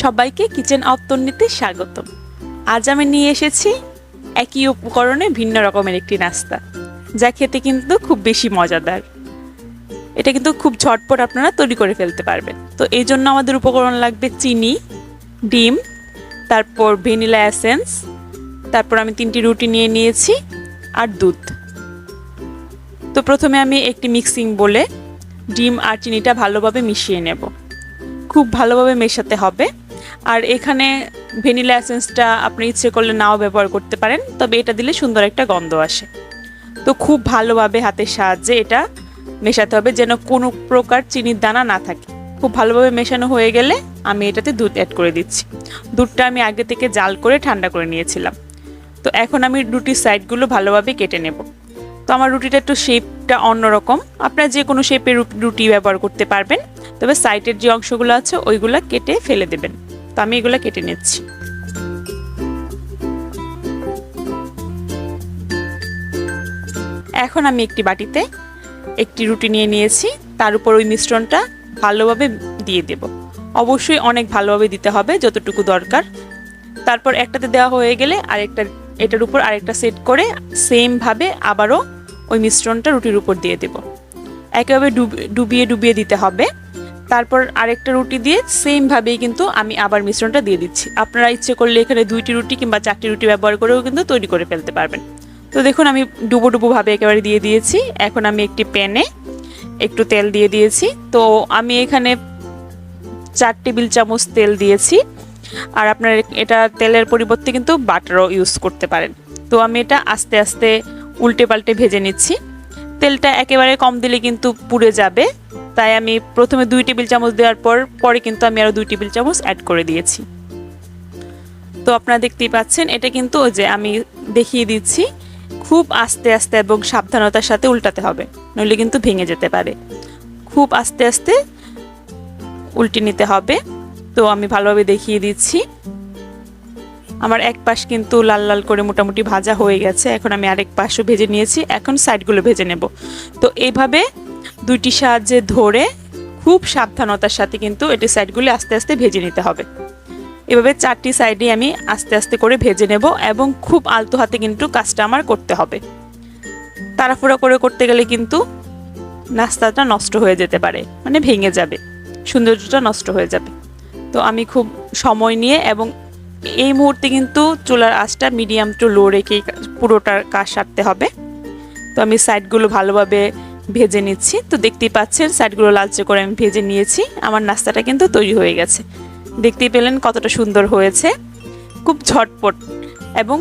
সবাইকে kitchen of তন্নিতে স্বাগতম। আজ আমি নিয়ে এসেছি একই উপকরণে ভিন্ন রকমের একটি নাস্তা, যা খেতে কিন্তু খুব বেশি মজাদার। এটা কিন্তু খুব ঝটপট আপনারা তৈরি করে ফেলতে পারবেন। তো এই জন্য আমাদের উপকরণ লাগবে চিনি, ডিম, তারপর ভ্যানিলা এসেন্স, তারপর আমি 3টি রুটি নিয়ে নিয়েছি আর দুধ। তো প্রথমে আমি একটি মিক্সিং বলে ডিম আর চিনিটা ভালোভাবে মিশিয়ে নেব। খুব ভালোভাবে মেশাতে হবে। আর এখানে ভ্যানিলা এসেন্সটা আপনি ইচ্ছে করলে নাও ব্যবহার করতে পারেন, তবে এটা দিলে সুন্দর একটা গন্ধ আসে। তো খুব ভালোভাবে হাতের সাহায্যে এটা মেশাতে হবে, যেন কোনো প্রকার চিনির দানা না থাকে। খুব ভালোভাবে মেশানো হয়ে গেলে আমি এটাতে দুধ অ্যাড করে দিচ্ছি। দুধটা আমি আগে থেকে জাল করে ঠান্ডা করে নিয়েছিলাম। তো এখন আমি রুটির সাইডগুলো ভালোভাবে কেটে নেব। তো আমার রুটিটা একটু শেপটা অন্যরকম, আপনারা যে কোনো শেপের রুটি ব্যবহার করতে পারবেন, তবে সাইডের যে অংশগুলো আছে ওইগুলো কেটে ফেলে দেবেন। তো আমি এগুলো কেটে নিচ্ছি। এখন আমি একটি বাটিতে একটি রুটি নিয়ে নিয়েছি, তার উপর ওই মিশ্রণটা ভালোভাবে দিয়ে দেব। অবশ্যই অনেক ভালোভাবে দিতে হবে, যতটুকু দরকার। তারপর একটাতে দেওয়া হয়ে গেলে এটার উপর আরেকটা সেট করে সেম ভাবে আবারও ওই মিশ্রণটা রুটির উপর দিয়ে দেব। একেবারে ডুবিয়ে ডুবিয়ে দিতে হবে। তারপর আরেকটা রুটি দিয়ে সেম ভাবেই কিন্তু আমি আবার মিশ্রণটা দিয়ে দিচ্ছি। আপনারা ইচ্ছে করলে এখানে 2টি রুটি কিংবা 4টি রুটি ব্যবহার করেও কিন্তু তৈরি করে ফেলতে পারবেন। তো দেখুন আমি ডুবো ডুবো ভাবে একেবারে দিয়ে দিয়েছি। এখন আমি একটি প্যানে একটু তেল দিয়ে দিয়েছি। তো আমি এখানে 4 টেবিল চামচ তেল দিয়েছি। আর আপনার এটা তেলের পরিবর্তে কিন্তু বাটারও ইউজ করতে পারেন। তো আমি এটা আস্তে আস্তে উল্টে পাল্টে ভেজে নিচ্ছি। তেলটা একেবারে কম দিলে কিন্তু পুড়ে যাবে, তাই আমি প্রথমে 2 টেবিল চামচ দেওয়ার পরে কিন্তু আমি আরো 2 টেবিল চামচ অ্যাড করে দিয়েছি। তো আপনারা দেখতেই পাচ্ছেন, এটা কিন্তু ওই যে আমি দেখিয়ে দিচ্ছি, খুব আস্তে আস্তে এবং সাবধানতার সাথে উল্টাতে হবে, নইলে কিন্তু ভেঙে যেতে পারে। খুব আস্তে আস্তে উল্টে নিতে হবে। তো আমি ভালোভাবে দেখিয়ে দিচ্ছি। আমার এক পাশ কিন্তু লাল লাল করে মোটামুটি ভাজা হয়ে গেছে। এখন আমি আরেক পাশও ভেজে নিয়েছি। এখন সাইডগুলো ভেজে নেব। তো এইভাবে 2টির সাহায্যে ধরে খুব সাবধানতার সাথে কিন্তু এটি সাইডগুলো আস্তে আস্তে ভেজে নিতে হবে। এভাবে 4টি সাইডে আমি আস্তে আস্তে করে ভেজে নেব এবং খুব আলতো হাতে কিন্তু কাজটা আমার করতে হবে। তাড়াহুড়া করে করতে গেলে কিন্তু নাস্তাটা নষ্ট হয়ে যেতে পারে, মানে ভেঙে যাবে, সৌন্দর্যটা নষ্ট হয়ে যাবে। তো আমি খুব সময় নিয়ে এবং এই মুহূর্তে কিন্তু চুলার আঁচটা মিডিয়াম টু লো রেখেই পুরোটার কাজ সারতে হবে। তো আমি সাইডগুলো ভালোভাবে ভেজে নিচ্ছি। তো দেখতেই পাচ্ছেন সাইডগুলো লালচে করে আমি ভেজে নিয়েছি। আমার নাস্তাটা কিন্তু তৈরি হয়ে গেছে। দেখতেই পেলেন কতটা সুন্দর হয়েছে। খুব ঝটপট এবং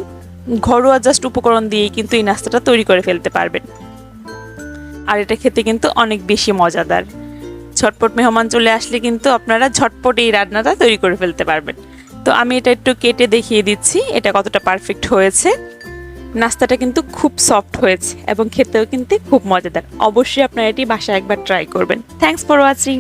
ঘরোয়া জাস্ট উপকরণ দিয়েই কিন্তু এই নাস্তাটা তৈরি করে ফেলতে পারবেন। আর এটা খেতে কিন্তু অনেক বেশি মজাদার। ঝটপট মেহমান চলে আসলে কিন্তু আপনারা ঝটপট এই রান্নাটা তৈরি করে ফেলতে পারবেন। তো আমি এটা একটু কেটে দেখিয়ে দিচ্ছি এটা কতটা পারফেক্ট হয়েছে। নাস্তাটা কিন্তু খুব সফট হয়েছে এবং খেতেও কিন্তু খুব মজাদার। অবশ্যই আপনারা এটি বাসায় একবার ট্রাই করবেন। Thanks for watching.